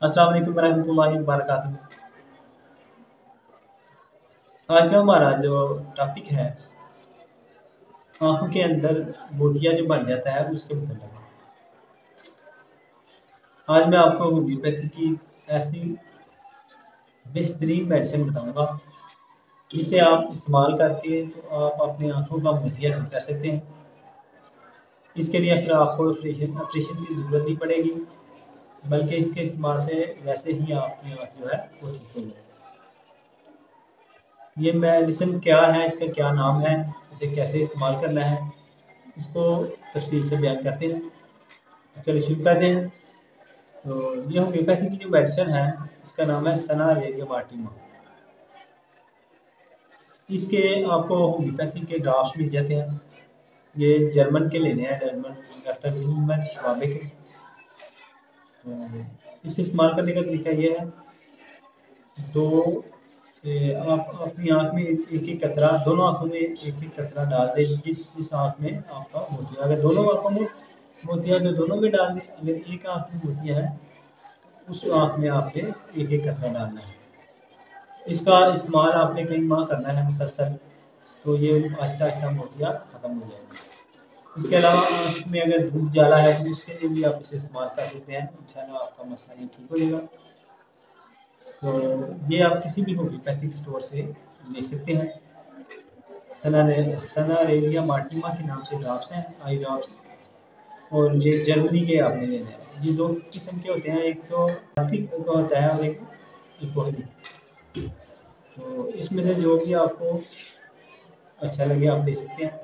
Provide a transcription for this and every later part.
अस्सलाम वालेकुम वरहमतुल्लाहि वबरकातुहू। आज का हमारा जो टॉपिक है, आँखों के अंदर मोतिया जो बन जाता है उसके मतलब। आज मैं आपको होम्योपैथी की ऐसी बेहतरीन मेडिसिन बताऊंगा जिसे आप इस्तेमाल करके तो आप अपनी आँखों का मोतिया ठीक कर सकते हैं। इसके लिए फिर आपको ऑपरेशन की ज़रूरत नहीं पड़ेगी, बल्कि इसके इस्तेमाल से वैसे ही आपकी आँख जो है वो ठीक हो जाएगी। ये मेडिसिन क्या है, इसका क्या नाम है, इसे कैसे इस्तेमाल करना है, इसको तफसील से बयान करते हैं। तो चलिए शुरू करते हैं। तो ये होम्योपैथी की जो मेडिसिन है, इसका नाम है सेनारेरिया मार्टिमा। इसके आपको होम्योपैथी के ड्राफ्ट मिल जाते हैं। ये जर्मन के लेने हैं, जर्मन डॉक्टर विल्मर श्वाबे के। इसे इस्तेमाल करने का तरीका ये है, तो आप अपनी आँख में एक एक कतरा, दोनों आँखों में एक एक कतरा डाल दें। जिस जिस आँख में आपका मोतिया, अगर दोनों आँखों में मोतिया तो दोनों में डाल दें। अगर एक आँख में मोतिया है तो उस आँख में आपने एक एक कतरा डालना है। इसका इस्तेमाल आपने कई माह करना है मुसलसल, तो ये आहिस्ता आहिस्ता मोतिया ख़त्म हो जाएगा। इसके अलावा आँख में अगर धूप ज़्यादा है तो उसके लिए भी आप इसे इस्तेमाल कर सकते हैं। इंशाल्लाह आपका मसला ये ठीक हो जाएगा। तो ये आप किसी भी होम्योपैथिक स्टोर से ले सकते हैं। सेनारेरिया मार्टिमा के नाम से ड्रॉप्स हैं, आई ड्रॉप्स। और ये जर्मनी के आपने लेने हैं। ये दो किस्म के होते हैं, एक तो आर्टिक का होता है और एक इकोहलिक। तो इसमें से जो भी आपको अच्छा लगे आप ले सकते हैं।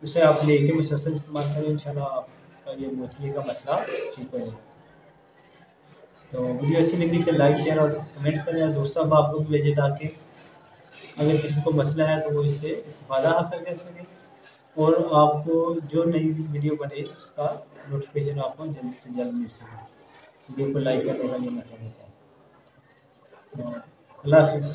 उसे आप लेके मुसलसल इस्तेमाल करें, इंशाल्लाह आपका ये मोतिये का मसला ठीक हो जाएगा। तो वीडियो अच्छी लगी इसे लाइक शेयर और कमेंट्स करें, और दोस्तों अब आप लोग भेजें ताकि अगर किसी को मसला है तो वो इससे इस्तेफादा हासिल कर सके, और आपको जो नई वीडियो बने उसका नोटिफिकेशन आपको जल्द से जल्द मिल सके। वीडियो को लाइक करने का ये मतलब होता है। अल्लाह हाफिज़।